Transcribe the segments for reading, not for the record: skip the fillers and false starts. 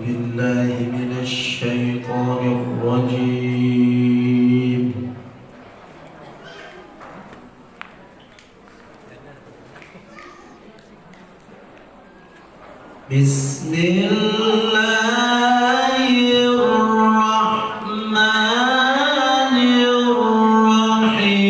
بالله من الشيطان الرجيم. بسم الله الرحمن الرحيم.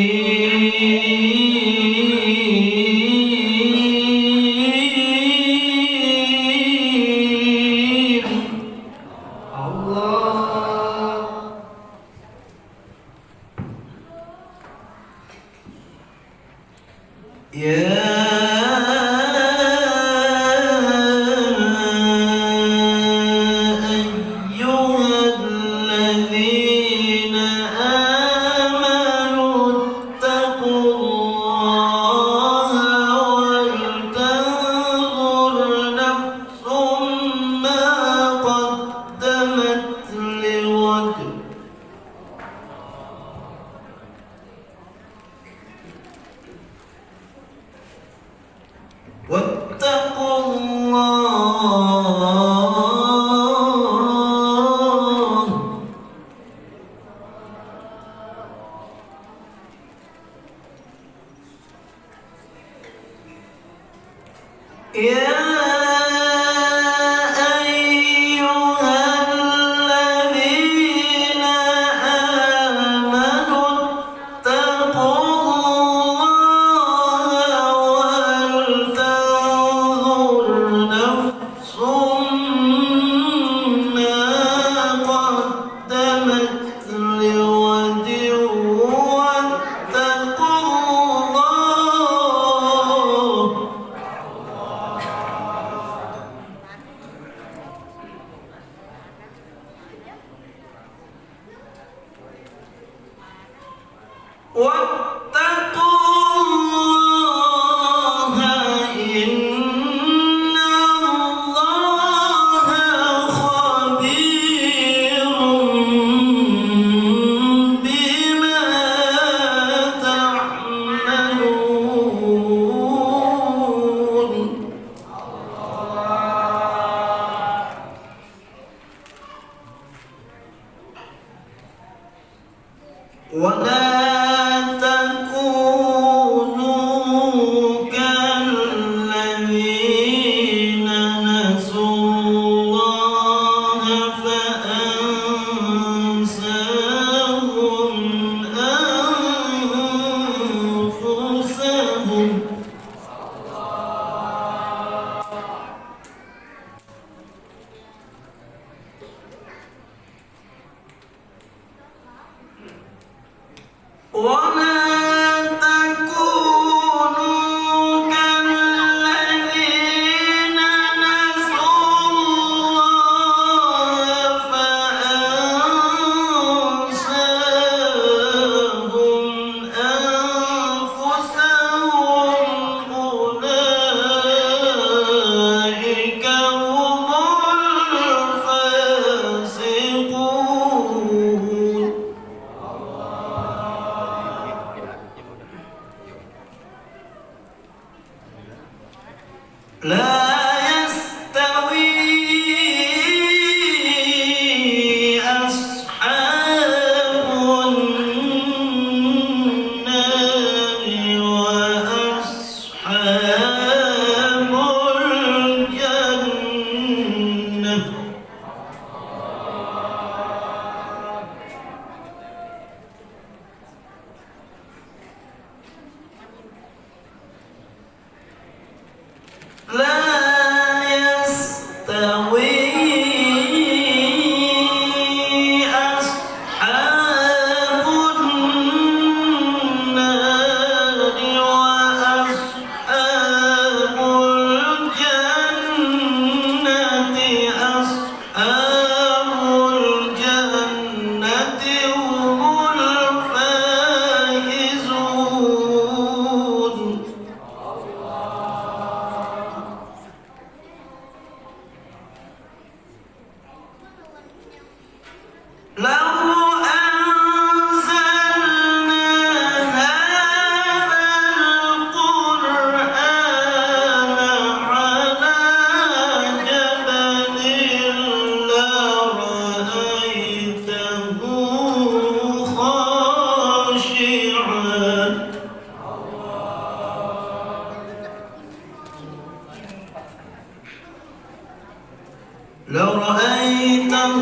لرأيته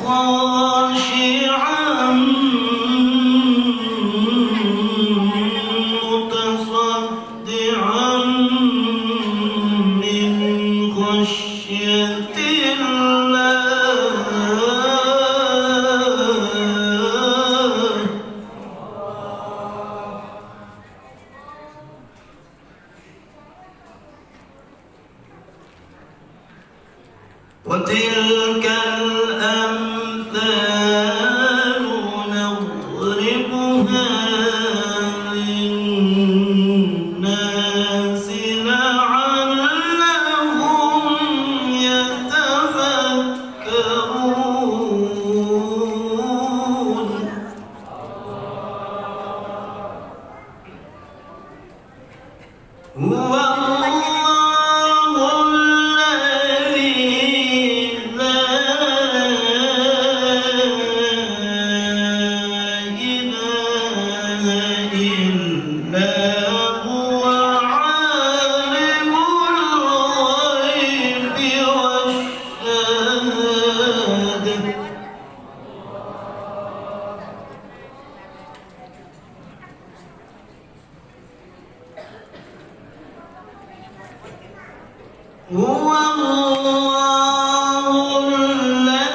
خاشعا متصدعا من خشية الله. وتلك الأمثال نضربها للناس لعلهم يتفكرون. هو هو الله الذي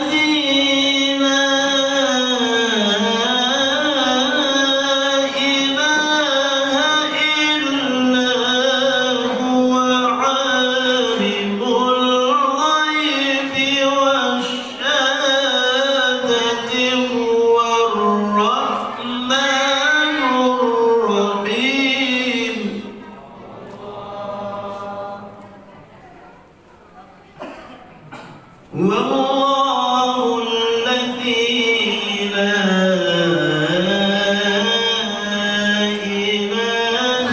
لا إله إلا هو عالم الغيب والشهادة هو الرحمن الرحيم. والله الذي لا إله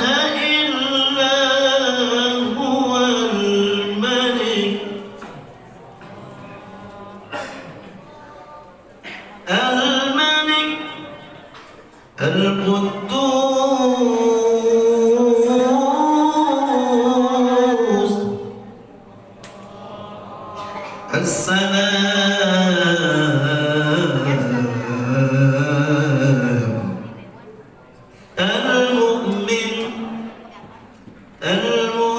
إلا هو الملك القدوس السلام المؤمن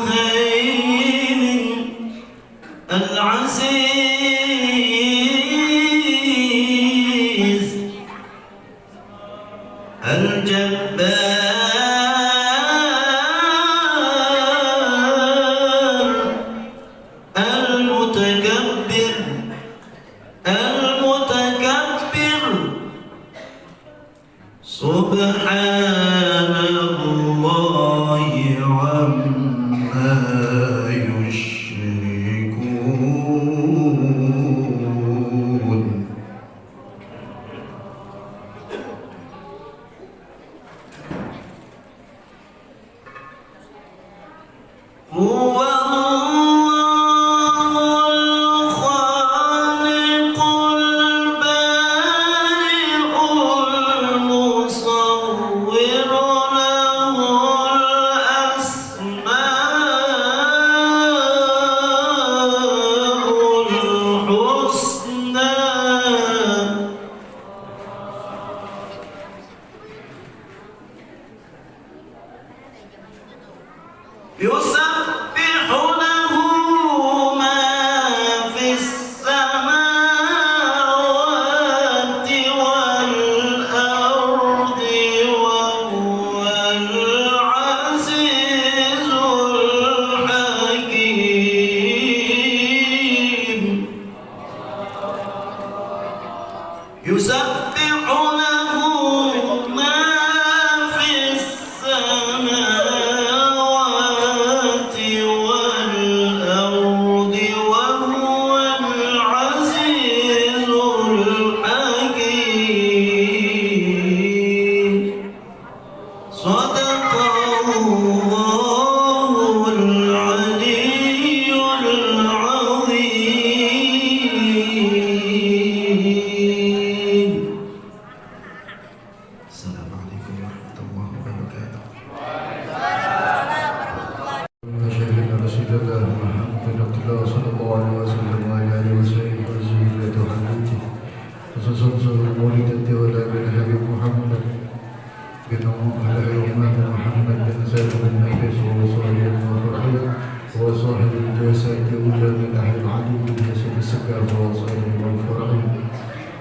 المهيمن العزيز الجبار المتكبر جل من أهل العلي بالجسد السكر والصالح والفرح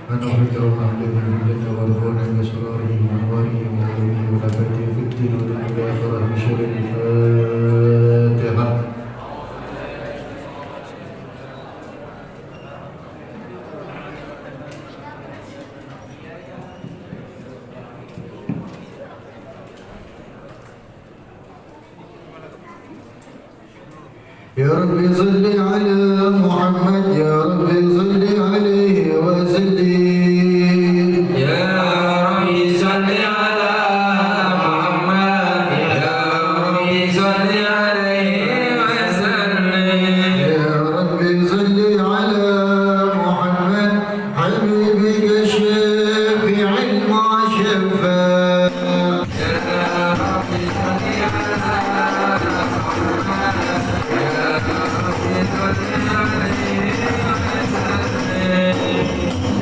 أنا فكر أهل الجنة والهون بأسراره وأنواره وعلومه ونفاته في الدين والآخرة بشر الفاتحة. يا رب صل على محمد يا رب صل عليه وسلم يا رب صل على محمد يا رب صل عليه وسلم يا رب صل على محمد حبيبك الشافع المشفع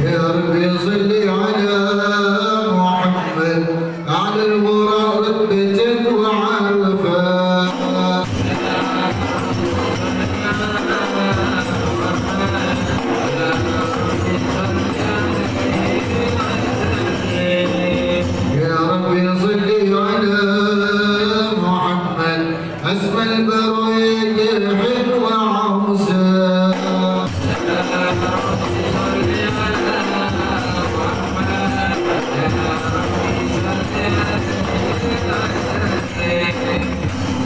يا رب صل على يا رب صل على محمد على الغراء رتبة وعرفا يا رب صل على محمد أسمى البرايا حلو وعوسى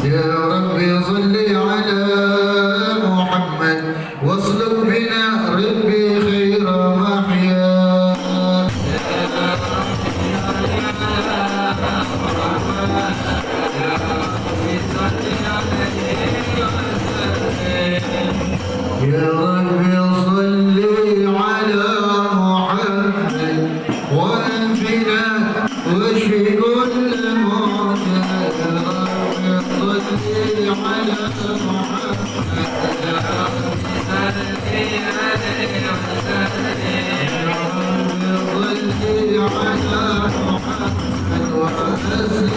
يا رب صل على محمد واصلك بنا ربي خير محيا يا رب صل على محمد وانفنا واشف كل مرضى يا رب صل على محمد يا رب صل على محمد وأسلم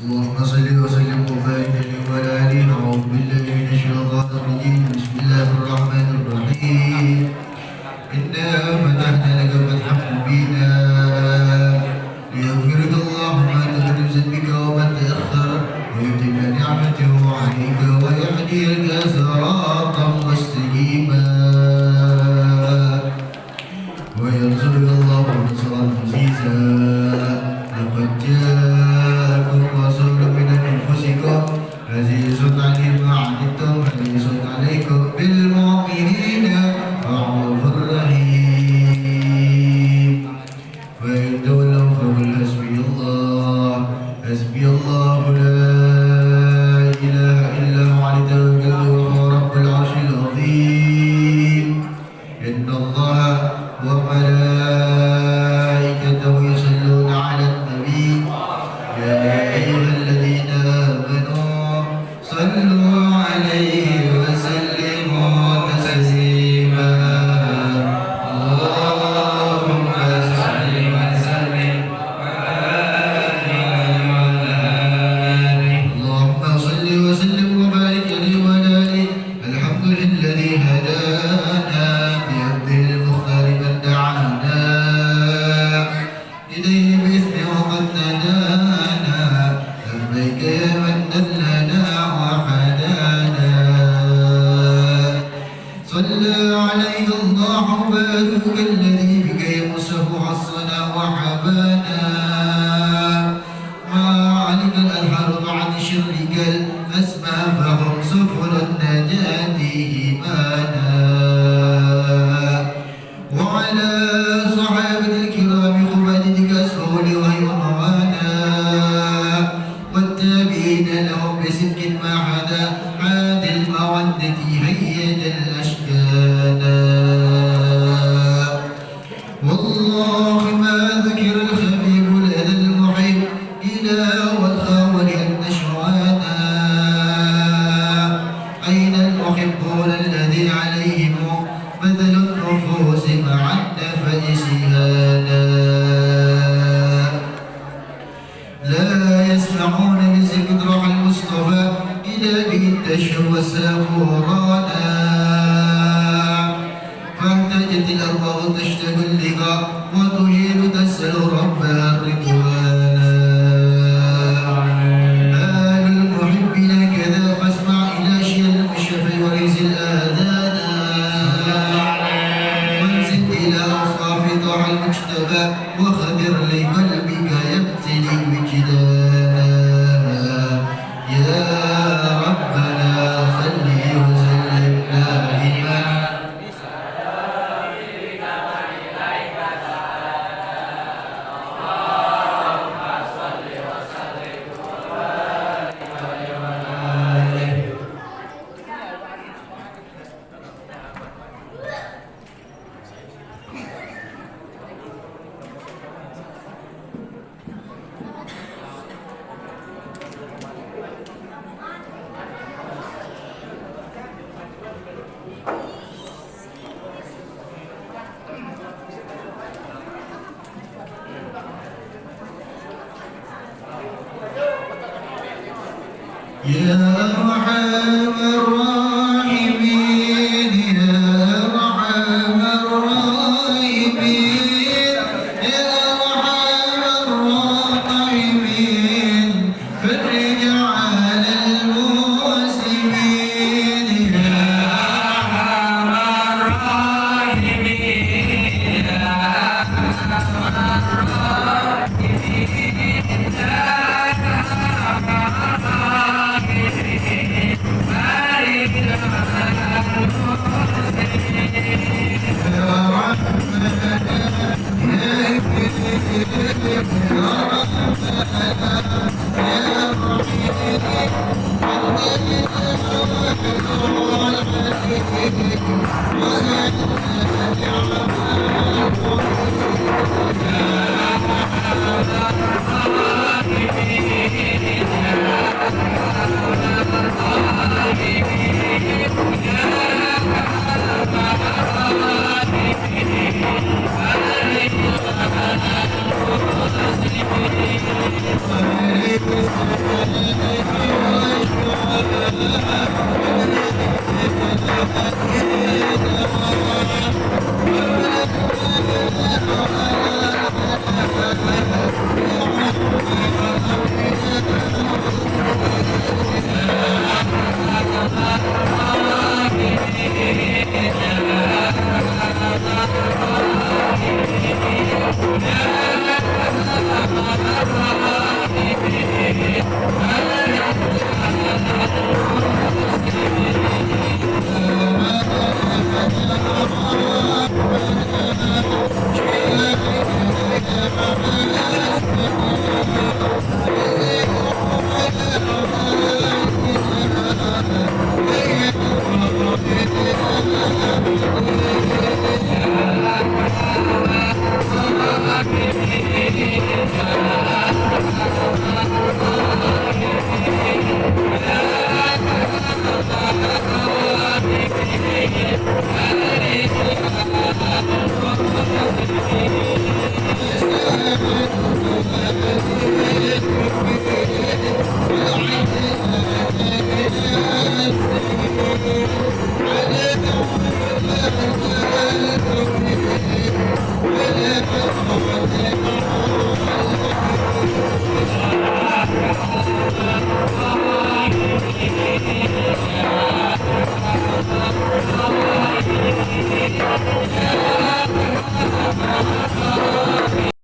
اللهم صل وسلم وبارك عليه وعلى آله. أعوذ بالله من الشيطان الرجيم. بسم الله الرحمن الرحيم. إنا فتحنا لك فتحا مبينا ليغفر لك الله ما تقدم ذنبك وما تأخر ويتم نعمته عليك ويهديك صراطا مستقيما ويرزقك الله نصرا عزيزا. لقد جاءكم رسول من أنفسكم عزيز عليه ما عنتم حريص عليكم بالمؤمنين رؤوف رحيم. وإن تولوا فقل حسبي الله لا إله إلا هو عليه توكلت وهو رب العرش العظيم. إن الله وملائكته يصلون على النبي يا أيها الذين آمنوا صلوا عليه وسلموا تسليما. اللهم صل وسلم اللهم صل وسلم وبارك عليه وعلى آله. الحمد لله الذي هدانا بعبده المختار من دعانا إليه بإذنه وقد نادانا. لبيك يا من دلنا وحدانا. صلى عليك الله وبارك الذي بك يمسه حصنا وحبانا. ما عليك الأنهار بعد شرك الأسمى فهم سفر النجاة إيمانا. وعلى صحابة الكرام خبالتك أسهل ويروانا والتابعين لهم بصدق ما حدا عاد المودة هيد الأشكانا. والله ما ذكر الخبيب لدى المحب إلى والخاول النشوانا. أين المحبون الذي عليهم بذل النفوس مع النفس هانا. لا يسمعون بذكر روح المصطفى إلى به التشوى سافورانا. فاحتاجت الأرواح تشتاق اللقاء وتهيل تسأل ربها الرضوانا. آل المحبين كذا فاسمع إلى شيء المشفى وريز الآذان. وانزل إلى أصحاب طاع المجتبى وخدر لقلبك يبتلي وجدانا. يا ربنا صل وسلم دائما يا أرحم الراحمين. يا أرحم الراحمين. يا أرحم الراحمين. فرج على المسلمين. يا أرحم الراحمين. يا أرحم الراحمين.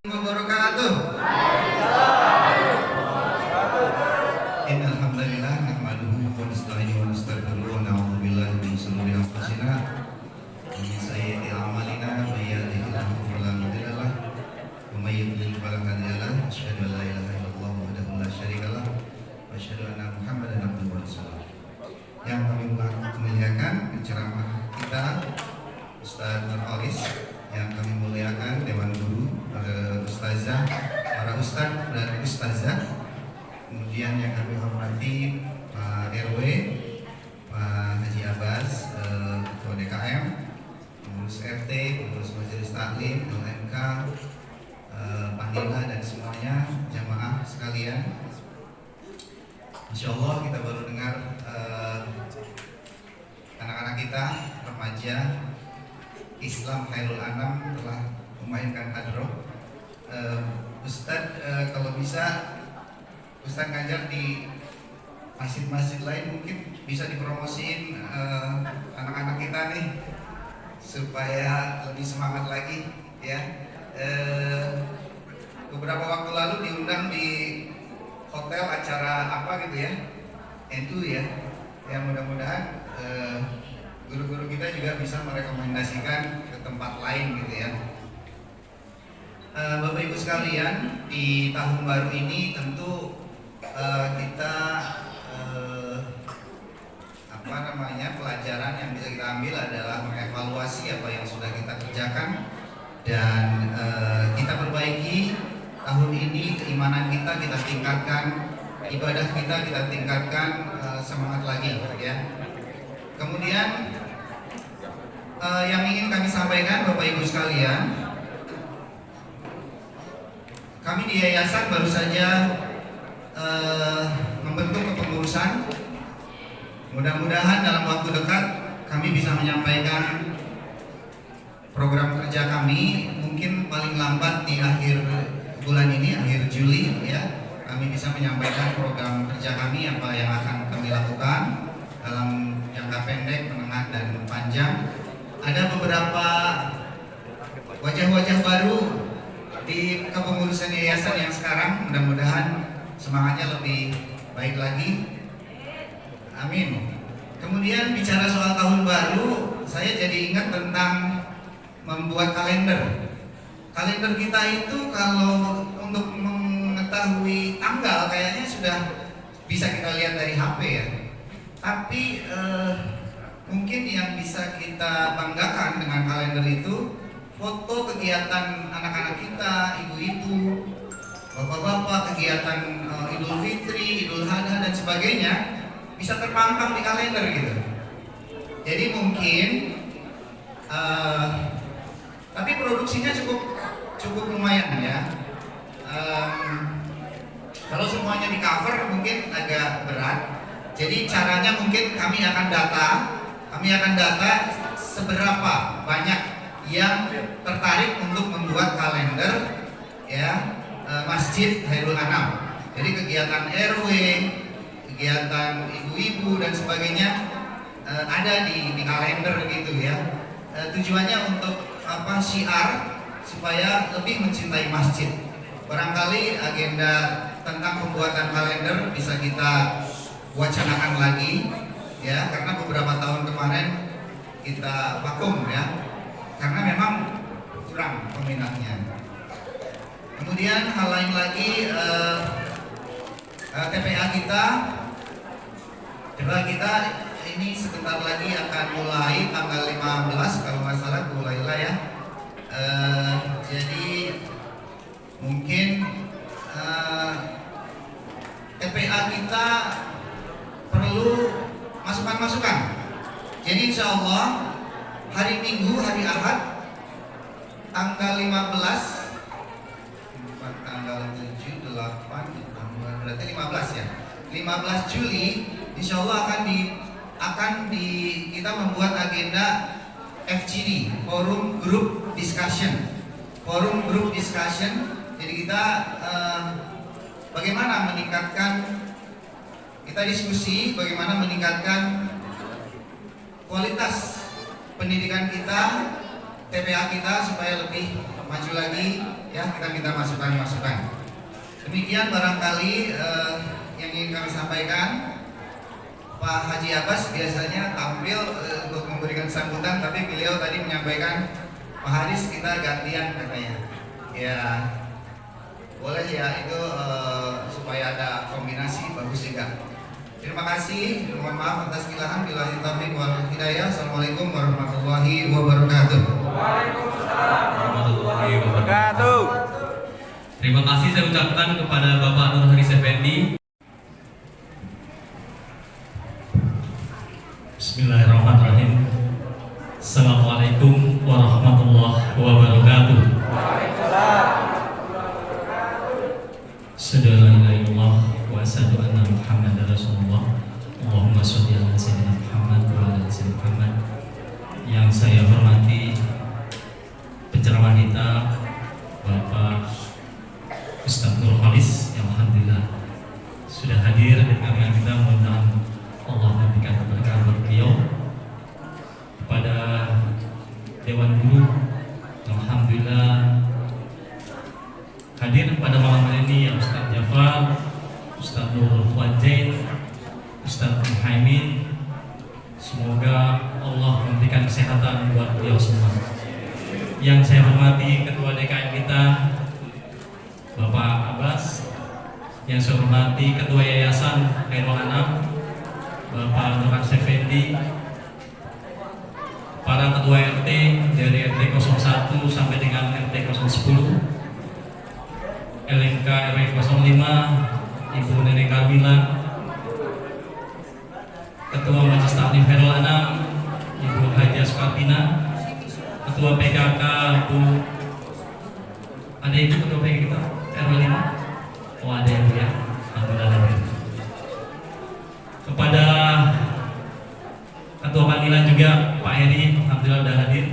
Wabarakatuh. Innalhamdulillah nahmaduhu wa nasta'inuhu wa nastaghfiruh wa na'udzu billahi min shururi anfusina wa min sayyiati a'malina may yahdihillahu fala mudilla lahu wa may yudlil fala hadiya lahu asyhadu an la ilaha illallah wahdahu la syarika lahu wa asyhadu anna Muhammadan abduhu wa rasuluh. Yang kami muliakan penceramah kita Ustaz Nurholis, yang kami muliakan Dewan Guru, para ustazah, para ustaz dan ustazah, kemudian yang kami hormati Pak RW, Pak Haji Abbas, Ketua DKM, pengurus RT, pengurus Majelis Taklim, LMK, Panitia dan semuanya, jamaah sekalian. Insya Allah kita baru dengar anak-anak kita, remaja Islam Khairul Anam telah memainkan hadroh. Ustadz, kalau bisa Ustadz ngajar di masjid-masjid lain mungkin bisa dipromosiin anak-anak kita nih supaya lebih semangat lagi ya. Beberapa waktu lalu diundang di hotel acara apa gitu ya, itu ya. Ya mudah-mudahan guru-guru kita juga bisa merekomendasikan ke tempat lain gitu ya. Bapak Ibu sekalian, di tahun baru ini tentu kita pelajaran yang bisa kita ambil adalah mengevaluasi apa yang sudah kita kerjakan dan kita perbaiki tahun ini. Keimanan kita tingkatkan, ibadah kita tingkatkan, semangat lagi ya. Kemudian yang ingin kami sampaikan Bapak Ibu sekalian, kami di yayasan baru saja membentuk kepengurusan. Mudah-mudahan dalam waktu dekat kami bisa menyampaikan program kerja kami, mungkin paling lambat di akhir bulan ini, akhir Juli ya, kami bisa menyampaikan program kerja kami, apa yang akan kami lakukan dalam jangka pendek, menengah, dan panjang. Ada beberapa wajah-wajah baru di kepengurusan yayasan yang sekarang, mudah-mudahan semangatnya lebih baik lagi. Amin. Kemudian bicara soal tahun baru, saya jadi ingat tentang membuat kalender. Kalender kita itu kalau untuk mengetahui tanggal kayaknya sudah bisa kita lihat dari HP ya. Tapi mungkin yang bisa kita banggakan dengan kalender itu foto kegiatan anak-anak kita, ibu-ibu, bapak-bapak, kegiatan Idul Fitri, Idul Adha dan sebagainya bisa terpampang di kalender gitu. Jadi mungkin tapi produksinya cukup lumayan ya. Kalau semuanya di cover mungkin agak berat. Jadi caranya mungkin kami akan data seberapa banyak yang tertarik untuk membuat kalender ya Masjid Khairul Anam. Jadi kegiatan RW, kegiatan ibu-ibu dan sebagainya ada di kalender gitu ya. Tujuannya untuk syiar supaya lebih mencintai masjid. Barangkali agenda tentang pembuatan kalender bisa kita wacanakan lagi ya, karena beberapa tahun kemarin kita vakum ya, karena memang kurang peminatnya. Kemudian hal lain lagi, TPA kita ini sebentar lagi akan mulai tanggal 15 kalau nggak salah, Bu Laila ya. Jadi mungkin TPA kita perlu masukan-masukan. Jadi insya Allah hari Minggu, hari Ahad tanggal 15, tanggal 7, 8, berarti 15 ya, 15 Juli insya Allah akan kita membuat agenda FGD, Forum Group Discussion. Jadi kita bagaimana kita diskusi bagaimana meningkatkan kualitas pendidikan kita, TPA kita supaya lebih maju lagi ya. Kita minta masukan. Demikian barangkali yang ingin kami sampaikan. Pak Haji Abbas biasanya tampil untuk memberikan sambutan, tapi beliau tadi menyampaikan, Pak Haris kita gantian katanya. Ya boleh ya, itu supaya ada kombinasi bagus juga. Terima kasih, mohon maaf atas kesalahan. Billahi taufiq wal hidayah. Assalamualaikum warahmatullahi wabarakatuh. Waalaikumsalam warahmatullahi wabarakatuh. Terima kasih saya ucapkan kepada Bapak Nur Haris Effendi. Bismillahirrahmanirrahim. Assalamualaikum warahmatullahi wabarakatuh. Asyhadu an la ilaha illallah wa asyhadu anna Muhammadar Rasulullah. Allahumma sholli ala sayyidina Muhammad wa ala sayyidina Muhammad. Yang saya hormati penceramah kita Bapak Ustaz Nur Haris yang alhamdulillah sudah hadir di tengah kita. Mudah-mudahan Allah memberikan keberkahan buat beliau. Kepada Dewan Guru, alhamdulillah hadir pada malam hari ini ya Ustaz Jafar, Ustaz Nurul Fadzain, Ustaz Muhaimin. Semoga Allah memberikan kesehatan buat beliau semua. Yang saya hormati Ketua DKM kita Bapak Abbas, yang saya hormati Ketua Yayasan Khairul Anam Bapak Nur Haris Effendi, para ketua RT dari RT 01 sampai dengan RT 010, LMK RW 05, Ibu Nenek Kamila, Ketua Majelis Taklim Khairul Anam Ibu Haja Sukatina, Ketua PKK Bu, ada Ibu Ketua PKK kita RW 5? Oh ada ya Bu ya, alhamdulillah hadir. Kepada Ketua Panggilan juga Pak Heri, alhamdulillah sudah hadir.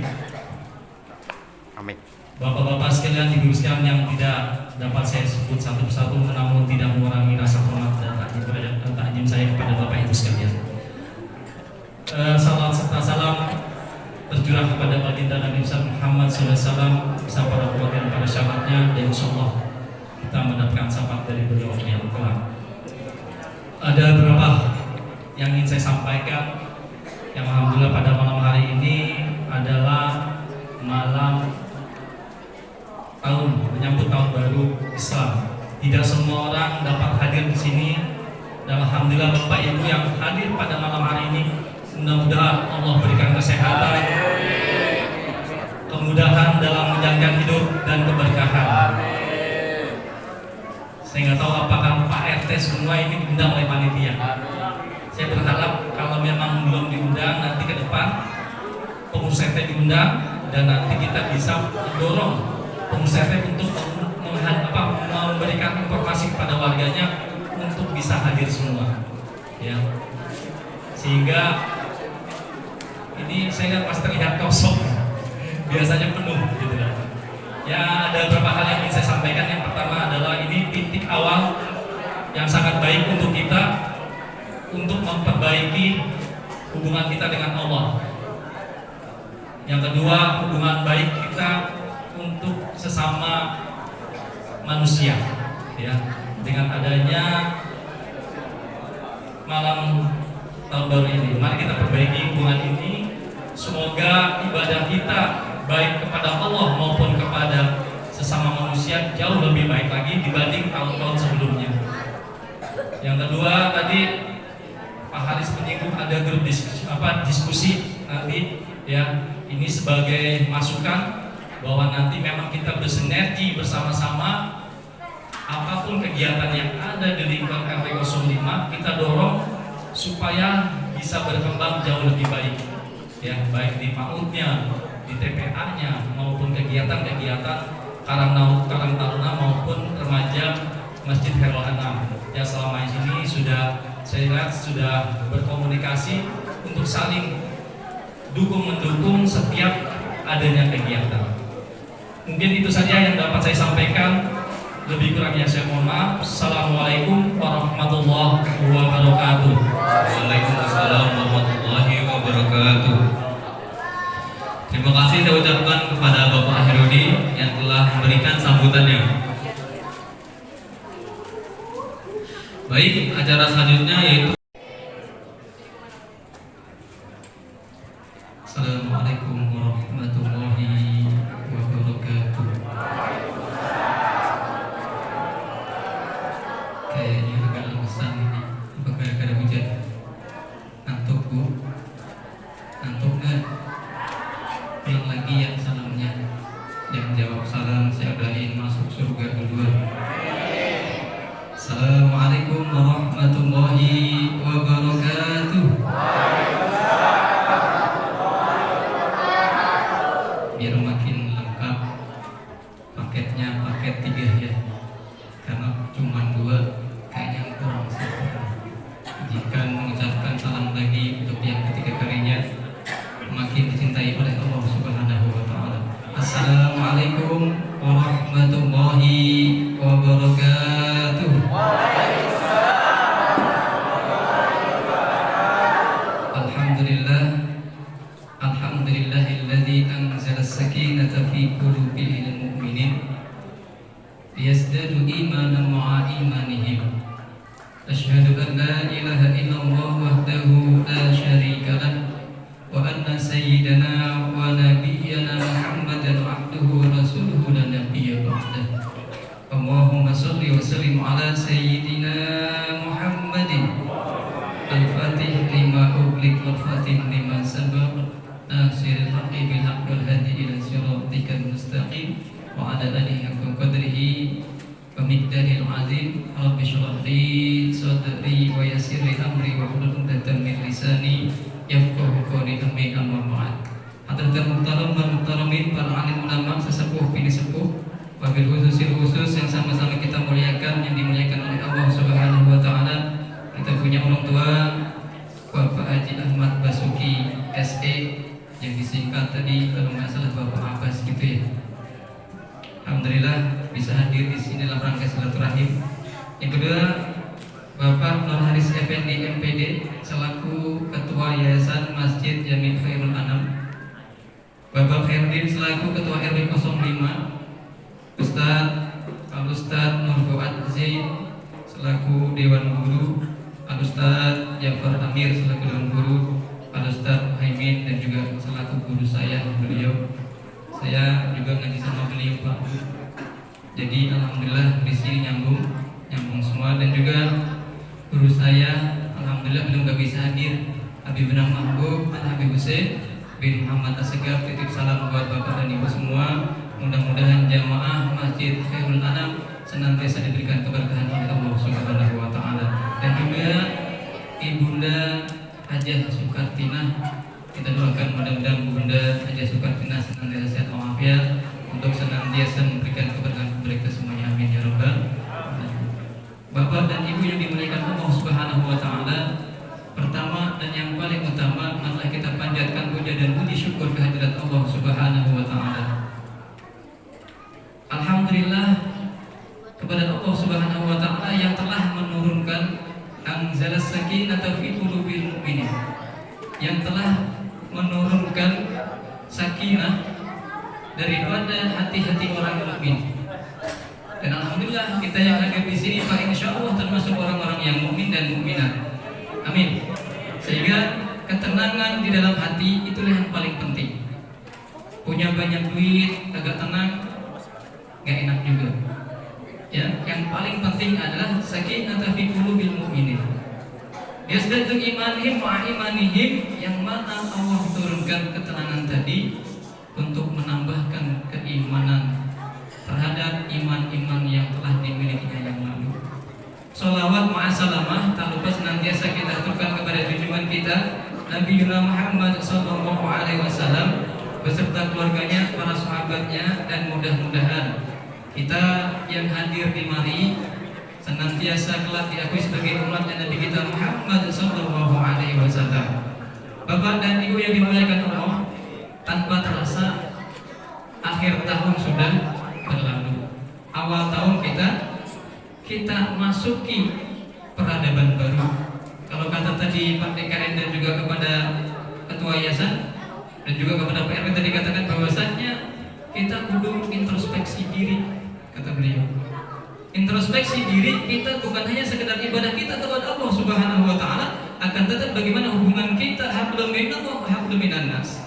Amin. Bapak-bapak sekalian, ibu sekalian yang tidak dapat saya sebut satu persatu, namun tidak mengurangi rasa hormat dan takjub saya kepada Bapak Ibu sekalian. Salam serta salam tercurah kepada baginda Nabi Muhammad SAW bersama para keluarga dan para sahabatnya, dan insyaallah kita mendapatkan syafaat dari beliau yang kelak. Ada beberapa yang ingin saya sampaikan, yang alhamdulillah pada malam hari ini adalah malam menyambut tahun baru Islam. Tidak semua orang dapat hadir di sini Dan alhamdulillah Bapak Ibu yang hadir pada malam hari ini, mudah-mudahan Allah berikan kesehatan, kemudahan dalam menjalankan hidup dan keberkahan. Saya nggak tahu apakah Pak RT semua ini diundang oleh panitia. Saya berharap kalau memang belum diundang, nanti ke depan pengurus RT diundang, dan nanti kita bisa mendorong pengurus RT untuk memberikan informasi kepada warganya untuk bisa hadir semua, ya. Sehingga ini saya lihat masih terlihat kosong, biasanya penuh, gitu kan. Ya, ada beberapa hal yang ingin saya sampaikan. Yang pertama adalah ini titik awal yang sangat baik untuk kita untuk memperbaiki hubungan kita dengan Allah. Yang kedua, hubungan baik kita untuk sesama manusia, ya. Dengan adanya malam tahun baru ini, mari kita perbaiki hubungan ini. Semoga ibadah kita baik kepada Allah maupun kepada sesama manusia jauh lebih baik lagi dibanding tahun-tahun sebelumnya. Yang kedua, tadi Pak Haris menyinggung ada grup diskusi nanti, ya. Ini sebagai masukan bahwa nanti memang kita bersinergi bersama-sama. Apapun kegiatan yang ada di lingkungan RW 05, kita dorong supaya bisa berkembang jauh lebih baik, ya, baik di PAUD-nya, di TPA-nya, maupun kegiatan-kegiatan Karang Taruna maupun remaja Masjid Khairul Anam. Ya, selama ini saya lihat sudah berkomunikasi untuk saling dukung-mendukung setiap adanya kegiatan. Mungkin itu saja yang dapat saya sampaikan. Lebih kurangnya saya mohon maaf. Assalamualaikum warahmatullahi wabarakatuh. Waalaikumsalam warahmatullahi wabarakatuh. Terima kasih saya ucapkan kepada Bapak Herudi yang telah memberikan sambutannya. Baik, acara selanjutnya yaitu Assalamualaikum warahmatullahi wabarakatuh. Kayaknya agak lemesan ini. Apakah ada hujan? Ngantuk, Bu? Ngantuk nggak? Ulang lagi yang salamnya. Yang jawab salam saya udahin masuk surga duluan. Assalamualaikum warahmatullahi wabarakatuh. Biar makin lengkap paketnya, paket 3 ya. Karena cuma 2 kayaknya kurang sempurna. Jika mengucapkan salam lagi untuk yang ketiga kalinya, makin dicintai oleh Allah Subhanahu wa taala. Assalamualaikum warahmatullahi wabarakatuh. Alhamdulillah, alhamdulillahilladzi anzala as-sakinata fi qulubil mu'minin liyazdadu imanan ma'a imanihim. Asyhadu an la ilaha illallah wahdahu la syarika lah wa anna sayyidana wa nabiyyana Muhammadan abduhu wa rasuluhu la nabiyya ba'dah. Allahumma shalli wa sallim ala sayyidina Muhammadin al-fatih lima ughliq wal fatih lima sabaq nasiril haqqi bil haqqi wal hadi ila siratikal mustaqim wa ala alihi haqqa qadrihi wa miqdaril azim. Rabbi shrah li sadri wa yassir li amri wa hlul 'uqdatam min lisani yafqahu qawli. Amma ba'd. Hadratul muhtaram wal muhtaramin, para alim ulama, sesepuh bini sepuh, wabil khusus yang sama-sama kita muliakan, yang dimuliakan oleh Allah Subhanahu wa taala. Kita punya orang tua Bapak Haji Ahmad Basuki SE, yang disingkat tadi kalau nggak salah Bapak Abbas gitu ya. Alhamdulillah bisa hadir di sini dalam rangka silaturahim. Yang kedua, Bapak Nur Haris Effendi MPD selaku Ketua Yayasan Masjid Jami Khairul Anam. Bapak Khairuddin selaku Ketua RW 05. Ustadz Nur Fuad Zain selaku Dewan Guru. Ustadz Jafar Amir selaku Dewan Guru. Ustadz Muhaimin dan juga selaku guru saya, beliau. Saya juga ngaji sama beliau Pak. Jadi alhamdulillah di sini nyambung semua. Dan juga guru saya, alhamdulillah belum gak bisa hadir, Habib bin Mahbub Al-Habib Hussein bin Muhammad Assegaf. Titip salam buat bapak dan ibu semua. Mudah-mudahan jamaah Masjid Khairul Anam senantiasa diberikan keberkahan oleh Allah Subhanahu wa taala. Dan juga Ibunda Hajah Sukartina, kita doakan mudah-mudahan Bunda Hajah Sukartina senantiasa sehat walafiat untuk senantiasa memberikan keberkahan kepada kita semuanya, amin ya rabbal alamin. Bapak dan ibu yang dimuliakan Allah Subhanahu wa taala, pertama dan yang paling utama marilah kita panjatkan puja dan puji syukur kehadirat Allah Subhanahu wa taala. Alhamdulillah kepada Allah Subhanahu wa taala yang telah menurunkan anzalas sakinata fi qulubil mu'minin, yang telah menurunkan sakinah daripada hati-hati orang mukmin. Dan alhamdulillah kita yang hadir di sini Pak insyaallah termasuk orang-orang yang mukmin dan mukminat. Amin. Sehingga ketenangan di dalam hati itulah yang paling penting. Punya banyak duit agak tenang gak enak juga. Ya, yang paling penting adalah sakinah fi qulubil mu'minin. Yazdadu imanihim wa imanihim, yang mana Allah turunkan ketenangan tadi untuk menambahkan keimanan terhadap iman-iman yang telah dimilikinya yang lalu. Sholawat ma'asalamah tak lupa senantiasa kita aturkan kepada junjungan kita Nabi Muhammad SAW beserta keluarganya, para sahabatnya, dan mudah-mudahan kita yang hadir di mari senantiasa kelak diakui sebagai umatnya Nabi kita Muhammad SAW. Bapak dan ibu yang dimuliakan Allah, tanpa terasa akhir tahun sudah berlalu. Awal tahun kita masuki peradaban baru. Kalau kata tadi Pak DKN dan juga kepada Ketua Yayasan dan juga kepada Pak RW tadi katakan bahwasannya kita kudu introspeksi diri, kata beliau. Introspeksi diri kita bukan hanya sekedar ibadah kita kepada Allah Subhanahu wa taala, akan tetap bagaimana hubungan kita hablum minallah wa hablum minannas.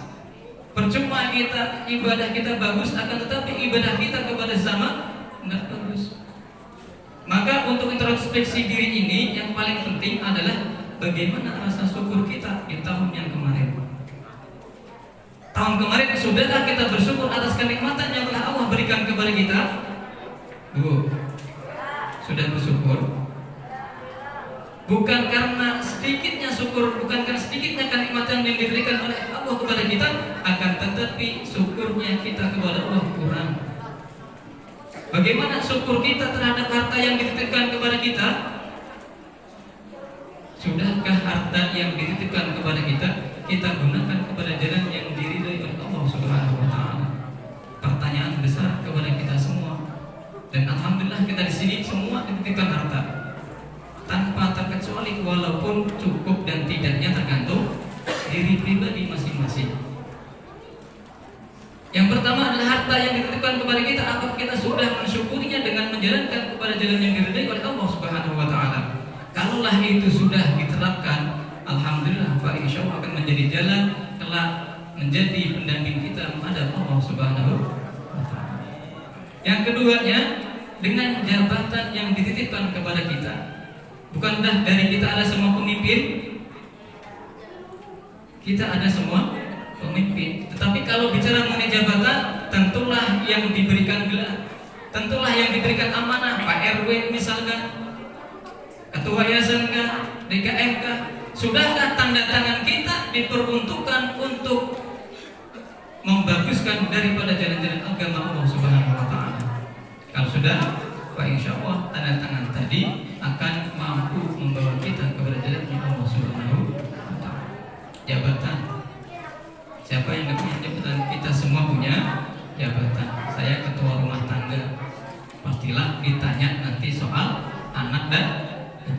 Percuma kita ibadah kita bagus, akan tetapi ibadah kita kepada sama enggak bagus. Maka untuk introspeksi diri ini yang paling penting adalah bagaimana rasa syukur kita di tahun yang kemarin. Tahun kemarin sudahkah kita bersyukur atas kenikmatan yang telah Allah berikan kepada kita? Bu, sudah bersyukur? Bukan karena sedikitnya syukur, bukan karena sedikitnya kenikmatan yang diberikan oleh Allah kepada kita, akan tetapi syukurnya kita kepada Allah kurang. Bagaimana syukur kita terhadap harta yang dititipkan kepada kita? Sudahkah harta yang dititipkan kepada kita gunakan kepada jalan yang diridhai oleh Allah Subhanahu wa taala? Pertanyaan besar kepada kita semua. Dan alhamdulillah kita di sini semua dititipkan harta tanpa terkecuali, walaupun cukup dan tidaknya tergantung diri pribadi masing-masing. Yang pertama adalah harta yang dititipkan kepada kita, apakah kita sudah mensyukurinya dengan menjalankan kepada jalan yang diridhai oleh Allah Subhanahu wa taala. Kalaulah itu sudah diterapkan, alhamdulillah Pak insyaallah akan menjadi jalan kelak menjadi pendamping kita menghadap Allah Subhanahu wa taala. Yang keduanya, dengan jabatan yang dititipkan kepada kita. Bukankah dari kita ada semua pemimpin? Kita ada semua pemimpin. Tetapi kalau bicara mengenai jabatan, tentulah yang diberikan gelar, tentulah yang diberikan amanah, Pak RW misalkan, Ketua Yayasan kah, DKM kah, sudahkah tanda tangan kita diperuntukkan untuk membaguskan daripada jalan-jalan agama Allah Subhanahu wa taala? Kalau sudah, Pak insyaallah tanda tangan tadi akan mampu membawa kita kepada jalannya Allah Subhanahu wa taala. Jabatan, siapa yang punya jabatan? Kita semua punya jabatan. Saya ketua rumah tangga, pastilah ditanya nanti soal anak dan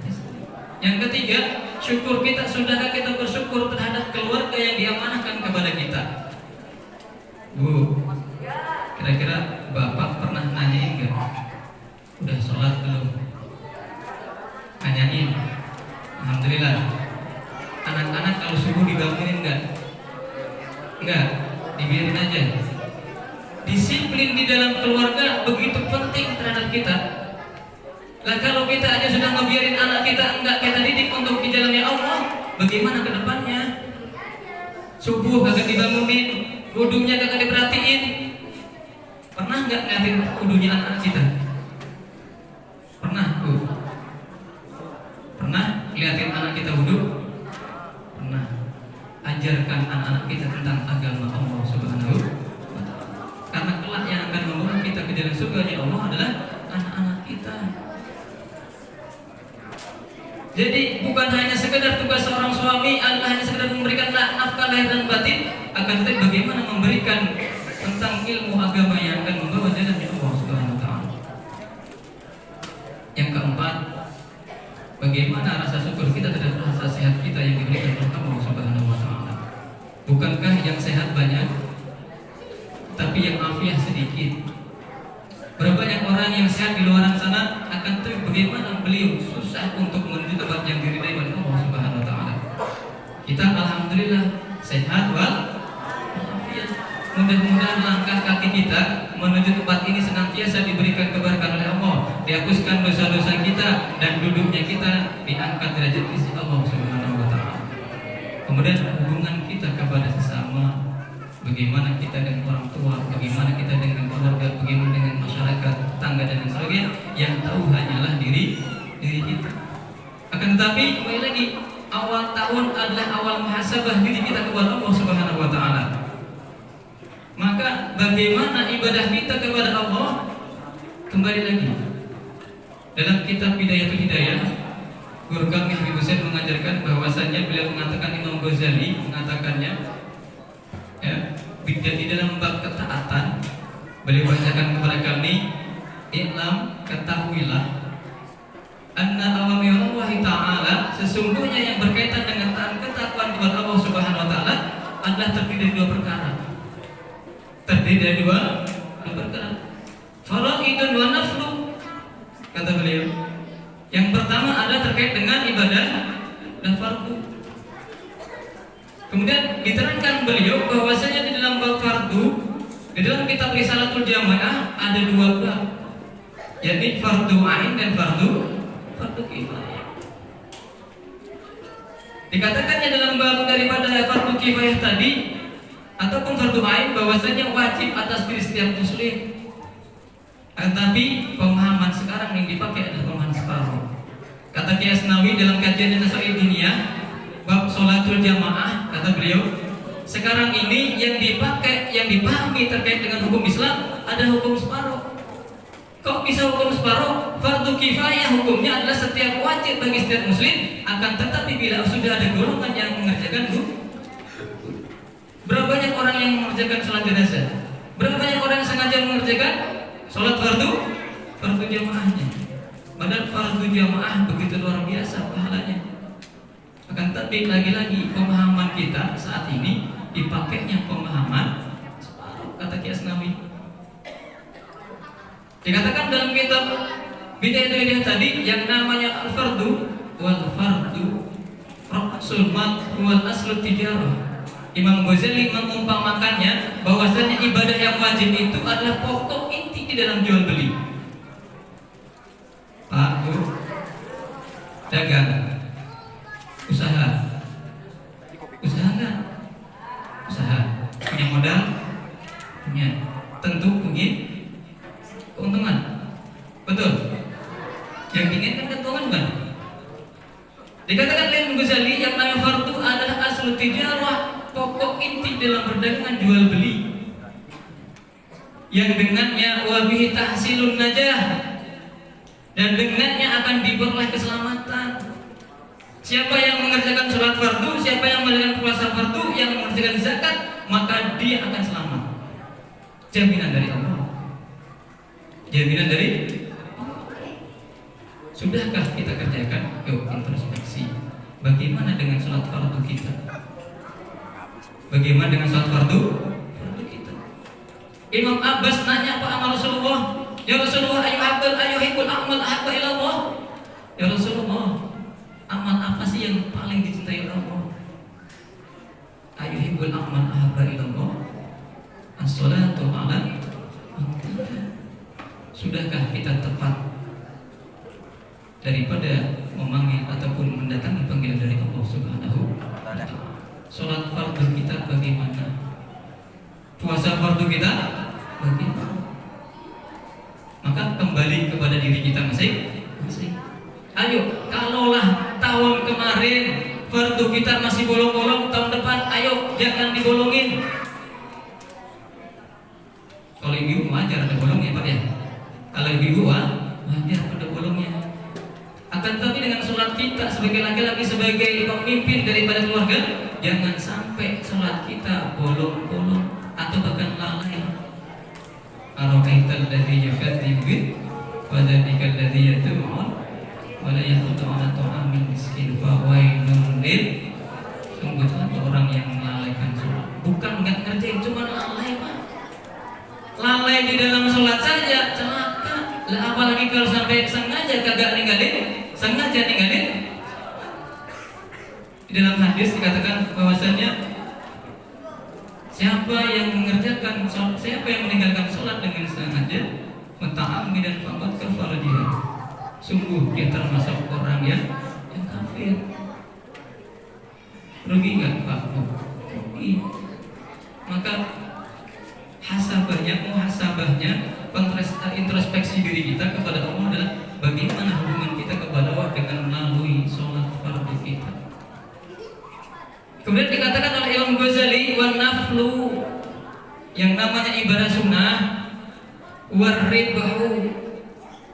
istri. Yang ketiga, syukur kita, sudahkah kita bersyukur terhadap keluarga yang diamanahkan kepada kita? Bu, kira-kira Bapak pernah nanyain gak? Udah sholat belum? Nanyain. Alhamdulillah. Anak-anak kalau subuh dibangunin gak? Enggak, dibiarin aja. Disiplin di dalam keluarga begitu penting terhadap kita. Lah kalau kita aja sudah ngebiarin anak kita enggak kita didik untuk di jalannya Allah, bagaimana ke depannya? Subuh kagak dibangunin, wudunya kagak diperhatiin. Pernah nggak ngeliatin wudunya anak kita? Pernah tuh? Pernah liatin anak kita wudu? Pernah. Ajarkan anak-anak kita tentang agama Allah Subhanahu wa Ta'ala. Karena kelak yang akan membawa kita ke jalan surga Allah adalah anak-anak kita. Jadi bukan hanya sekedar tugas seorang suami adalah hanya sekedar memberikan nafkah lahir dan batin, akan tetapi bagaimana memberikan tentang ilmu agama yang akan membawa jalannya Allah Subhanahu wa Ta'ala. Yang keempat, bagaimana rasa syukur kita terhadap rasa sehat kita yang diberikan oleh Allah Subhanahu wa Ta'ala. Bukankah yang sehat banyak, tapi yang afiah sedikit? Berapa banyak orang yang sehat di luar sana, akan tapi bagaimana beliau susah untuk menuju tempat yang diridai oleh Allah Subhanahu wa Ta'ala. Kita alhamdulillah sehat walafiat. Mudah-mudahan langkah kaki kita menuju tempat ini senantiasa diberikan keberkahan oleh Allah, dihapuskan dosa-dosa kita dan duduknya kita diangkat derajat di sisi Allah Subhanahu wa Ta'ala. Kemudian hubungan kita kepada sesama, bagaimana kita dengan orang tua, bagaimana kita dengan keluarga, bagaimana dengan masyarakat, tetangga dan sebagainya, yang tahu hanyalah diri kita. Akan tetapi kembali lagi, awal tahun adalah awal muhasabah diri kita kepada Allah Subhanahu wa Ta'ala. Maka bagaimana ibadah kita kepada Allah? Kembali lagi dalam kitab Bidayatul Hidayah, guru kami Habib Hussein mengajarkan bahwasannya beliau mengatakan, Imam Ghazali mengatakannya, ya, di dalam bab ketaatan beliau bacakan kepada kami, I'lam, ketahuilah, anna awamirallahi ta'ala, sesungguhnya yang berkaitan dengan ketakwaan kepada Allah Subhanahu wa Ta'ala adalah terdiri dari dua perkara. Terdiri dari dua perkara. Faraidun wa naflu, kata beliau. Yang pertama adalah terkait dengan ibadah dan fardu. Kemudian diterangkan beliau bahwasanya di dalam bab fardu, di dalam kitab Risalatul Jamaah ada dua bab, yakni fardu ain dan fardu kifayah. Dikatakannya dalam bab daripada fardu kifayah tadi ataupun fardu ain bahwasanya wajib atas diri setiap muslim. Tetapi pemahaman sekarang yang dipakai adalah pemahaman separuh. Kata Kiai Asnawi dalam kajian Nasa'i Dunia bab sholatul jamaah, kata beliau, sekarang ini yang dipakai, yang dipahami terkait dengan hukum Islam ada hukum separuh. Kok bisa hukum separuh? Fardu kifayah hukumnya adalah setiap wajib bagi setiap muslim, akan tetapi bila sudah ada golongan yang mengerjakan berapa banyak orang yang mengerjakan sholat jenazah? Berapa banyak orang yang sengaja mengerjakan sholat fardu jamaahnya? Padahal fardu jamaah begitu luar biasa pahalanya. Akan tetapi lagi-lagi pemahaman kita saat ini dipakainya pemahaman separuh, kata Kiai Asnawi. Dikatakan dalam kitab Bidayatul Hidayah tadi yang namanya al-fardu wal fardu ra'sul mal wal aslu tijarah. Imam Ghazali mengumpamakannya bahwasanya ibadah yang wajib itu adalah pokok inti di dalam jual beli. Pak, Bu, dagang, usaha nggak? Usaha, punya modal, punya, tentu punya keuntungan, betul? Yang diinginkan keuntungan bukan? Dikatakan oleh Imam Ghazali yang namanya fardu adalah aslu tijarah, pokok inti dalam perdagangan jual beli, yang dengannya wabihi tahsilun najah, dan dengannya akan diperoleh keselamatan. Siapa yang mengerjakan sholat fardu, siapa yang mengerjakan puasa fardu, yang mengerjakan zakat, maka dia akan selamat. Jaminan dari Allah. Jaminan dari sudahkah kita kerjakan? Yuk introspeksi. Bagaimana dengan sholat fardu kita? Bagaimana dengan sholat fardu kita? Imam Abbas nanya Pak amal Rasulullah, ya Rasulullah, ayyuhibbul a'mal ahabba ila Allah. Ya Rasulullah, amal apa sih yang paling dicintai Allah? Ayyuhibbul a'mal ahabba ila Allah. As-salatu ala. Sudahkah kita tepat daripada memanggil ataupun mendatangi panggilan dari Allah Subhanahu wa Ta'ala. Sholat fardu kita bagaimana? Puasa fardu kita bagaimana? Maka kembali kepada diri kita masing-masing. Ayo, kalaulah tahun kemarin fardu kita masih bolong-bolong, tahun depan ayo jangan dibolongin. Kalau ibu wajar ada bolongnya Pak ya. Kalau ibu wajar ada bolongnya. Akan tetapi dengan sholat kita sebagai laki-laki, sebagai pemimpin daripada keluarga, jangan sampai sholat kita bolong-bolong atau bahkan lalai. Ara'aital ladzi yukadzibu wa dzalika alladzi yad'un wa la yahuddu 'ala ta'amil miskin fa wailun lil. Sungguh celaka orang yang melalaikan sholat. Bukan enggak ngerjain, cuma lalai Pak. Lalai di dalam sholat saja celaka. Lah apalagi kalau sampai sengaja kagak ninggalin, sengaja ninggalin. Di dalam hadis dikatakan bahwasanya siapa yang mengerjakan sholat, siapa yang meninggalkan sholat dengan sengaja, muta'ammidan faqad kafara dia. Sungguh dia termasuk orang yang kafir. Rugi nggak Pak? Rugi. Maka muhasabahnya, introspeksi diri kita kepada Allah adalah bagaimana hubungan kita kepada Allah dengan melalui sholat fardu kita. Kemudian dikatakan oleh Imam Ghazali, wan naflu, yang namanya ibadah sunnah, waribhu,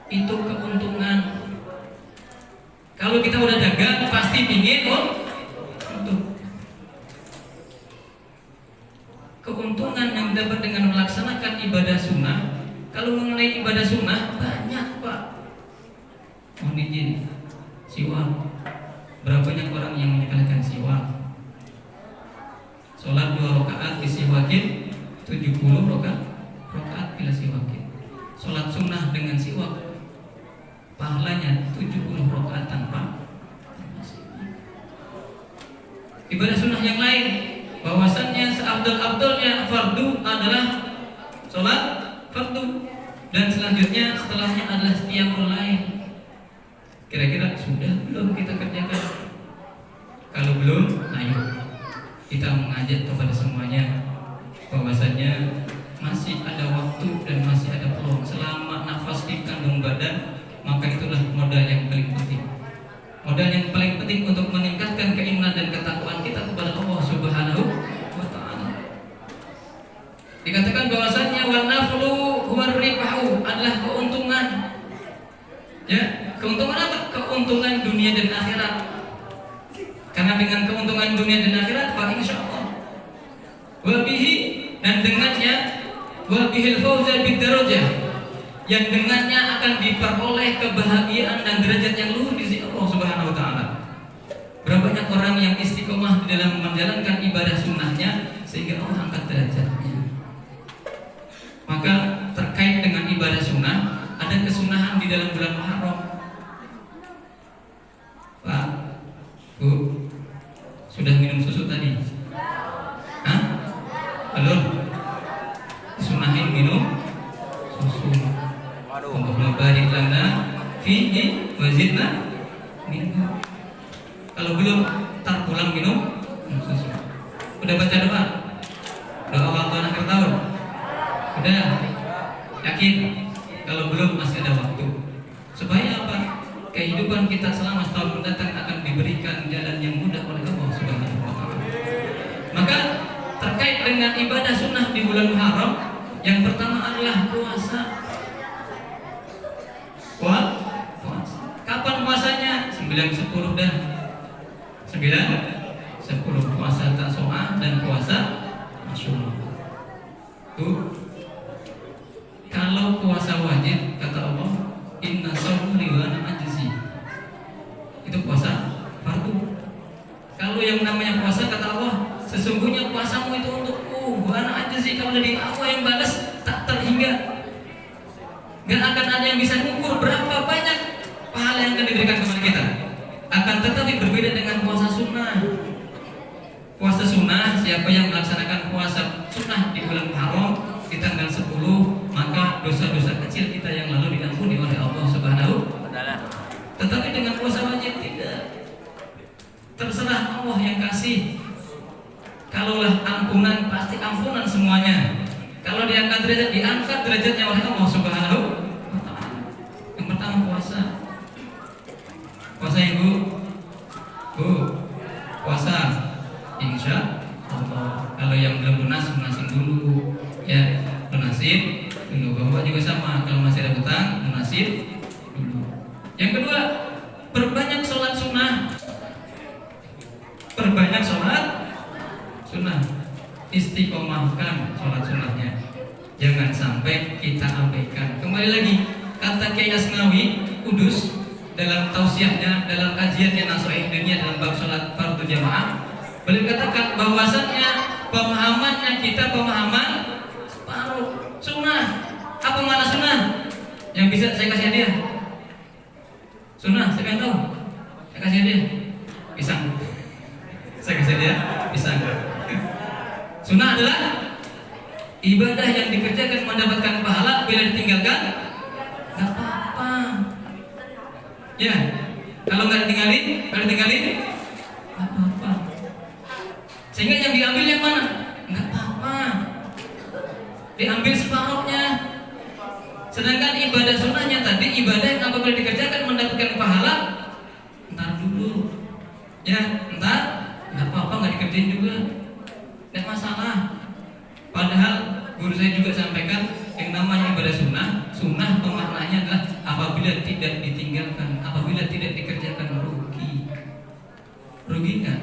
itu keuntungan. Kalau kita udah dagang pasti pingin untung. Keuntungan yang dapat dengan melaksanakan ibadah sunnah. Kalau mengenai ibadah sunnah banyak Pak. Mohon izin, siwak. Berapa banyak orang yang menyekolahkan siwak? Sholat 2 rakaat disiwakin 70 rakaat bila siwakin. Sholat sunnah dengan siwak pahalanya 70 rakaat tanpa siwak. Ibadah sunnah yang lain, bahwasannya seabdul-abdulnya fardu adalah sholat fardu, dan selanjutnya setelahnya adalah qiyamul lail. Kira-kira sudah belum kita kerjakan? Kalau belum, ayo kita mengajak kepada semuanya bahwasannya masih ada waktu dan masih ada peluang. Selama nafas di kandung badan, maka itulah modal yang paling penting. Modal yang paling penting untuk meningkatkan keimanan dan ketakwaan kita kepada Allah Subhanahu wa Ta'ala. Dikatakan bahwasannya wan naflu huwa ribahu, adalah keuntungan. Ya, keuntungan apa? Keuntungan dunia dan akhirat. Karena dengan keuntungan dunia dan akhirat, Pak, insyaallah wabihi, dan dengannya wabihil fauza bid darajah, yang dengannya akan diperoleh kebahagiaan dan derajat yang luhur di sisi Allah Subhanahu wa Ta'ala. Berapa banyak orang yang istiqomah di dalam menjalankan ibadah sunnahnya sehingga Allah angkat derajatnya. Maka terkait dengan ibadah sunnah, ada kesunahan di dalam bulan Muharram. Pak, Bu, sudah minum susu tadi? Hah? Belum? Sunahin minum susu. Allahumma barik lana fihi wa zidna minhu. Kalau belum, tar pulang minum susu. Udah baca doa? Doa waktu akhir tahun? Udah? Yakin? Kalau belum, masih ada waktu. Supaya apa? Kehidupan kita selama setahun mendatang akan diberikan jalan yang mudah oleh Allah Subhanahu wa Ta'ala. Maka terkait dengan ibadah sunnah di bulan Muharram, yang pertama adalah puasa. Puasa. Kapan puasanya? 9-10 dah. 9-10 puasa Tasu'a dan puasa Asyura. Tuh. Kalau puasa wajib, kata Allah, inna shaumi wa ana ajzi. Itu puasa fardu. Kalau yang namanya puasa, kata Allah, sesungguhnya puasamu itu untukku, wa ana ajzi. Kalau dari aku yang balas tak terhingga. Gak akan ada yang bisa mengukur berapa banyak pahala yang akan diberikan kepada kita. Akan tetapi berbeda dengan puasa sunnah. Puasa sunnah, siapa yang melaksanakan puasa sunnah di bulan Muharram di tanggal 10, maka dosa-dosa kecil kita yang lalu diampuni oleh Allah Subhanahu wa Ta'ala. Tetapi dengan puasa wajib, tidak. Terserah Allah yang kasih. Kalaulah ampunan, pasti ampunan semuanya. Kalau diangkat derajatnya oleh Allah Subhanahu wa Ta'ala. Yang pertama puasa. Puasa ibu, puasa. Insya Allah. Kalau yang belum lunas, lunasin dulu. Ya, lunasin dulu. Bapak juga sama. Kalau masih ada hutang, lunasin dulu. Yang kedua, perbanyak sholat sunnah. Perbanyak sholat sunnah. Istiqomahkan sholat sunnahnya. Jangan sampai kita abaikan. Kembali lagi, kata Kiai Asnawi Kudus dalam tausiahnya, dalam kajiannya Nasuh Dunia dalam bab sholat fardu jamaah, beliau katakan bahwasannya pemahamannya kita pemahaman separuh sunnah. Apa mana sunnah? Yang bisa saya kasih hadiah? Sunnah, saya pengen tahu. Saya kasih hadiah pisang. Saya kasih hadiah pisang. Sunnah adalah ibadah yang dikerjakan mendapatkan pahala, bila ditinggalkan nggak apa-apa. Ya, kalau nggak ditinggalin nggak apa-apa. Sehingga yang diambil yang mana? Nggak apa-apa. Diambil separuhnya. Sedangkan ibadah sunnahnya tadi, ibadah yang apabila dikerjakan mendapatkan pahala, ntar dulu. Ya, ntar nggak apa-apa, nggak dikerjain juga, nggak masalah. Padahal guru saya juga sampaikan yang namanya ibadah sunnah pemaknanya adalah apabila tidak ditinggalkan, apabila tidak dikerjakan rugi kan?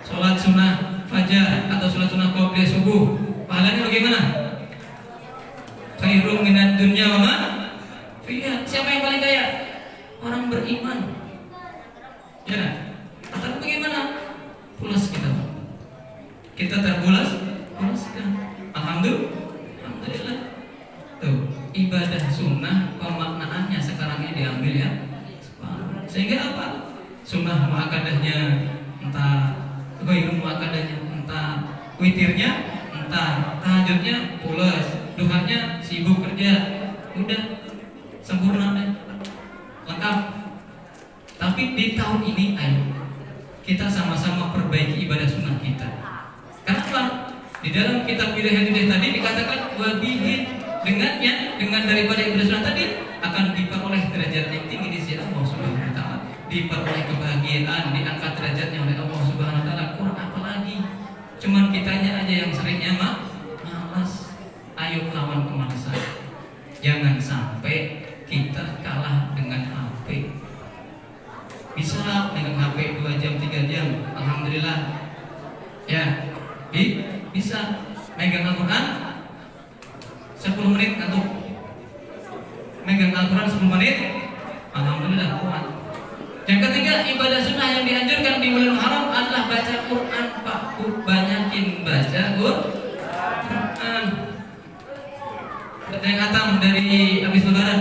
Sholat sunnah fajar atau sholat sunnah qobliyah subuh, pahalanya bagaimana? Khairum minad dunya wa ma fiha. Siapa yang paling kaya? Orang beriman. Ya, atau bagaimana? Pulas kita terpulaskan. Alhamdulillah. Tuh, ibadah sunnah pemaknaannya sekarang ini diambil ya. Sehingga apa? Sunnah muakkadahnya entah ghairul muakkadahnya, entah witirnya, entah tahajudnya pulas, duhanya sibuk kerja, udah sempurna deh, lengkap. Tapi di tahun ini ayo kita sama-sama perbaiki ibadah sunnah kita. Kenapa? Di dalam kitab Bidayah tadi dikatakan wabihin, dengan daripada ibadah sunnah tadi akan diperoleh derajat yang tinggi di sisi Allah Subhanahu wa Ta'ala, diperoleh kebahagiaan, diangkat derajatnya oleh Allah Subhanahu wa Ta'ala. Kurang apa lagi? Cuman kitanya aja yang seringnya malas. Ayo lawan kemalasan. Jangan sampai kita kalah dengan HP. Bisa dengan HP 2 jam 3 jam, alhamdulillah. Ya, bisa megang Al-Quran 10 menit ngantuk. Megang Al-Quran 10 menit, alhamdulillah kuat. Yang ketiga, ibadah sunnah yang dianjurkan di bulan haram adalah baca Quran. Pak, banyakin baca Quran. Ada yang khatam dari habis lebaran?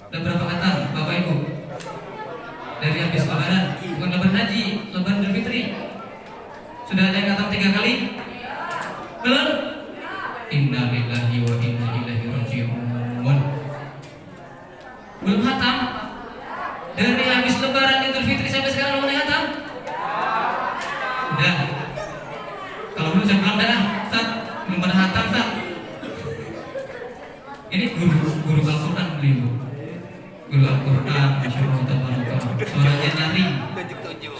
Ada berapa khatam, Bapak Ibu? Dari habis lebaran, bukan lebaran haji, lebaran Idul Fitri. Sudah ada yang khatam 3 kali? Belum? Inna lillahi wa inna ilaihi raji'un. Belum khatam? Dari habis lebaran Idul Fitri sampai sekarang belum khatam? Udah. Kalau belum saya bilang dah, Ustaz, belum pada khatam, Ustaz. Ini guru Al-Quran beliau. Guru Al-Quran, Masya Allah, tabarakallah. Suaranya nyaring,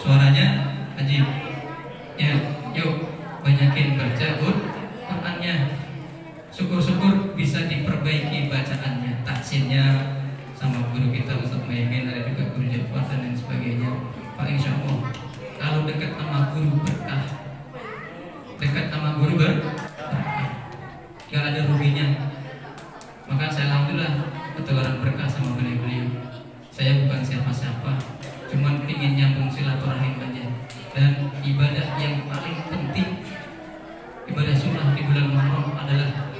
suaranya ajib. Ya, yuk banyakin baca Qurannya. Syukur-syukur bisa diperbaiki bacaannya, tahsinnya sama guru kita Ustaz Maimin, ada juga guru Jafar dan lain sebagainya. Pak, insya Allah kalau dekat sama guru berkah, dekat sama guru berkah, gak ada ruginya. Maka saya alhamdulillah ketularan berkah sama beliau-beliau. Saya bukan siapa-siapa, cuman ingin nyambung silaturahim aja. Dan ibadah yang paling penting, ibadah sunnah di bulan Muharram adalah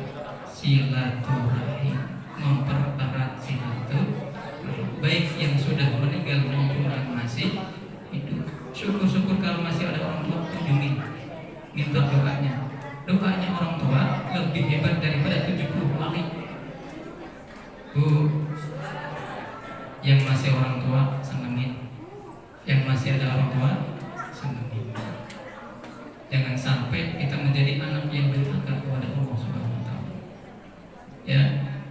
silaturahim, mempererat silaturahim, baik yang sudah meninggal maupun yang masih hidup. Syukur-syukur kalau masih ada orang tua, kunjungi, minta doanya. Doanya orang tua lebih hebat daripada 70 wali. Bu, yang masih orang Jangan sampai kita menjadi anak yang durhaka kepada Allah Subhanahu wa taala. Ya,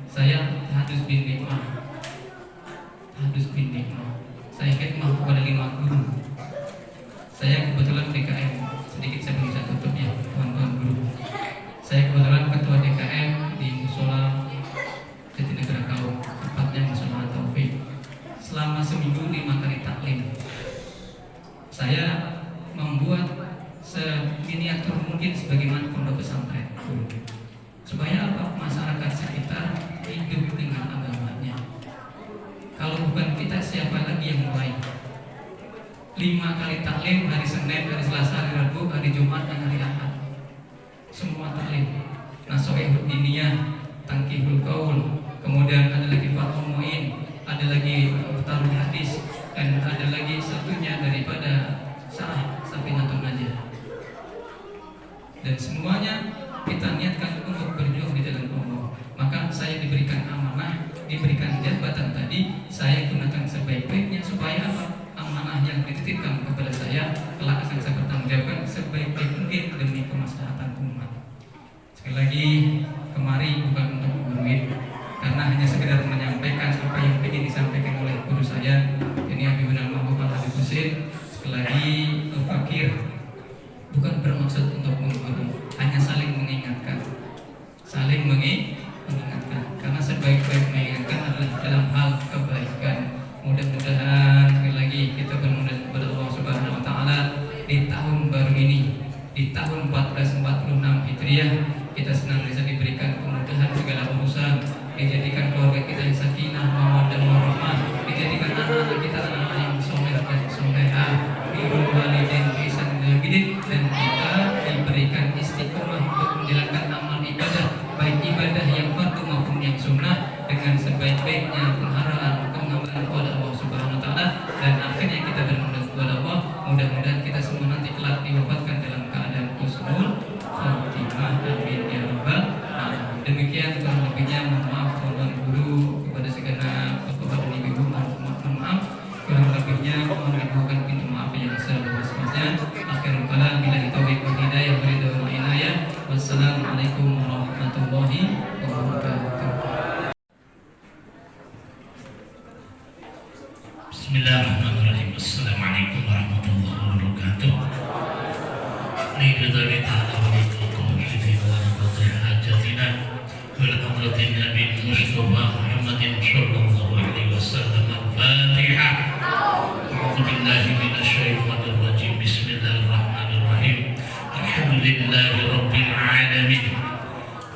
saya Tahadus bin Nikmah. Saya khidmah kepada 5 guru. Saya kebetulan DKM, sedikit saya bisa tutup ya, tuan-tuan guru. Saya kebetulan ketua DKM di Musola Jatinegara Kaum, tepatnya Musola Taufik. Selama seminggu 5 kali taklim. Saya membuat seminiatur mungkin sebagaimana pondok pesantren, supaya apa? Masyarakat sekitar hidup dengan agamanya. Kalau bukan kita, siapa lagi yang mulai? 5 kali taklim, hari Senin, hari Selasa, hari Rabu, hari Jumat, dan hari Ahad. Semua taklim. Nasoehud diniyah, tangkihul qaul, kemudian ada lagi fathul muin, ada lagi tarul hadis, dan ada lagi satunya daripada Sarah Safinatul Najah. Dan semuanya kita niatkan untuk berjuang di jalan Allah. Maka saya diberikan amanah, diberikan jabatan tadi, saya gunakan sebaik-baiknya supaya apa? Amanah yang dititipkan kepada saya kelak akan saya bertanggungjawabkan sebaik-baik mungkin demi kemaslahatan umat. Sekali lagi, kemari bukan untuk menggurui, karena hanya sekedar menyampaikan apa yang ingin disampaikan oleh guru saya, ini Habibul Mahbub Al-Habib Husin. Sekali lagi, fakir bukan bermaksud untuk menggurui, hanya saling mengingatkan, karena sebaik-baik mengingatkan adalah dalam hal kebaikan. Mudah-mudahan sekali lagi kita bermohon kepada Allah Subhanahu wa taala di tahun baru ini, di tahun 1446 Hijriah, kita senantiasa diberikan kemudahan segala urusan, dijadikan keluarga kita yang sakinah, mawaddah, warahmah, dijadikan anak-anak kita anak-anak yang soleh dan solehah, birrul walidain ihsan dan kita diberikan istiqomah untuk menjalankan amal ibadah, baik ibadah yang fardu maupun yang sunnah, dengan sebaik-baiknya penghargaan pengambaran kepada Allah Subhanahu wa taala, dan akhirnya kita bermohon kepada Allah, mudah-mudahan kita semua nanti kelak diwafatkan dalam keadaan husnul khatimah. Amin ya rabbal alamin. Demikian kurang lebihnya, mohon maaf tuan guru, kepada segenap bapak dan ibu, mohon maaf kurang lebihnya, mohon dibukakan pintu maaf yang seluas-luasnya. Akhirul kalam, billahi taufiq wal hidayah, wa inayah. Wassalamualaikum warahmatullahi wabarakatuh. Bismillahirrahmanirrahim. Assalamualaikum warahmatullahi wabarakatuh. Lillahi ta'ala wa lillahi wa lillahi hajatina wa lillahi Nabi Mustafa Muhammadin sallallahu alaihi wasallam. Al-Fatihah. A'udzu billahi minasy syaithanir rajim. Bismillahirrahmanirrahim. Alhamdulillahi rabbil alamin.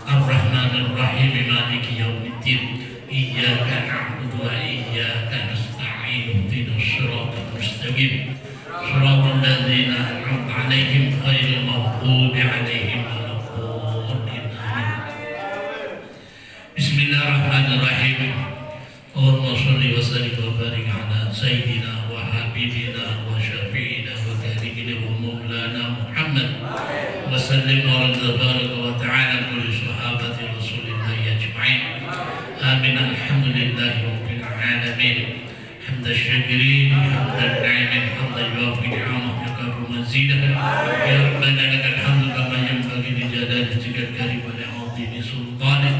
Ar-Rahmanir Rahim. Maliki yaumiddin. Iyyaka na'budu wa iyyaka nasta'in. Ihdinas siratal mustaqim. Shiratal ladzina an'amta 'alaihim ghairil maghdubi 'alaihim waladdallin. Bismillahirrahmanirrahim. Allahumma shalli wa sallim wa barik ala sayyidina wa habibina wa syafi'ina wa tabi'ina wa maulana Muhammad wa sallim wa tabaraka wa ta'ala kulli sahabati rasulillahi ajma'in. Amin. Alhamdulillahi rabbil alamin. حمد الشاكرين حمد الناعمين حمدا يوافي نعمه ويكافئ مزيدا. يا ربنا لك الحمد كما ينبغي لجلال وجهك الكريم ولعظيم سلطانك.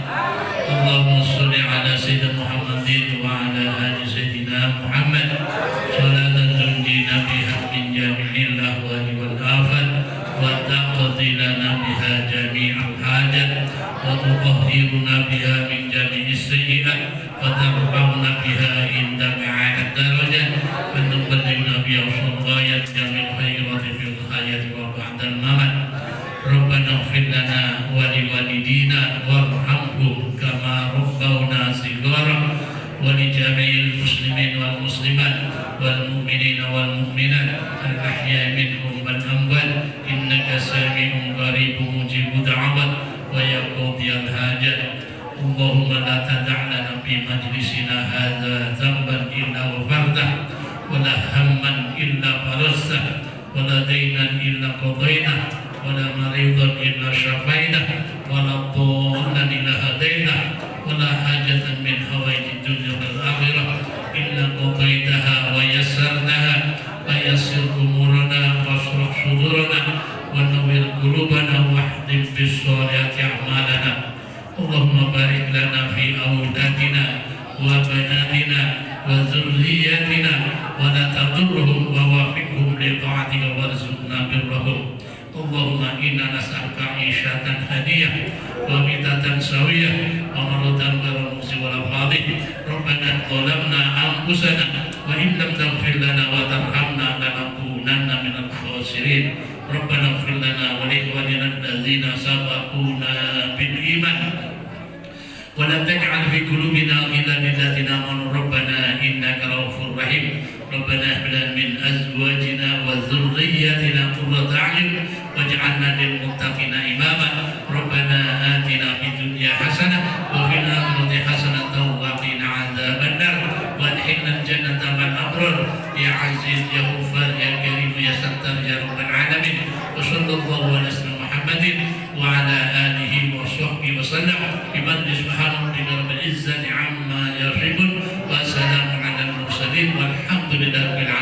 اللهم صل على سيدنا محمد وعلى ال سيدنا محمد صلاة تنجينا بها من جميع الاهوال والافات وتقضي لنا بها جميع الحاجات وتطهرنا بها من جميع السيئات وترفعنا بها عندك على الدرجة وتبلغنا بها أقصى الغاية جميع الخيرات في الحياة وبعد الممات. ربنا اغفر لنا ولوالدينا وارحمهم كما ربونا صغارا ولجميع المسلمين والمسلمات والمؤمنين والمؤمنات الأحياء منهم والأموات إنك سميع قريب مجيب دعوات ويا قاضي الحاجات. اللهم لا تدع لنا في مجلسنا هذا ذنبا إلا غفرته ولا هما إلا فرجته ولا دينا إلا قضيته ولا مريضا إلا شفيته ولا ضالا إلا هديته ولا حاجة من حوائج الدنيا والآخرة إلا قضيتها ويسرناها ويسر أمورنا واشرح صدورنا ونور lahum. Allahumma inna nas'aluka 'ishatan hadiyah wa mitatan sawiyah wa maratan ghairu musi wal fadih. Rabbana zalamna anfusana wa in lam taghfir lana wa tarhamna lanakunanna minal khasirin. Rabbana ighfir lana wa li ikhwanina allazina sabaquna bil iman wa la taj'al fi qulubina ghillan lil ladzina amanu rabbana innaka ra'ufur rahim. Rabbana hab lana min azwajina wa dhurriyyatina qurrata a'yun waj'alna lil muttaqina imama. Rabbana atina fid dunya hasanah wa fil akhirati hasanatan wa qina adzaban nar wa adkhilna al-jannata ma'al abrar ya aziz ya ghaffar ya karim ya sattar ya rabbal alamin. Wa sallallahu ala sayyidina Muhammadin wa ala alihi wa sahbihi wa sallam. Bi subhana rabbika rabbil izzati amma yasifun wa salamun ala al mursalin walhamdulillahi rabbil alamin.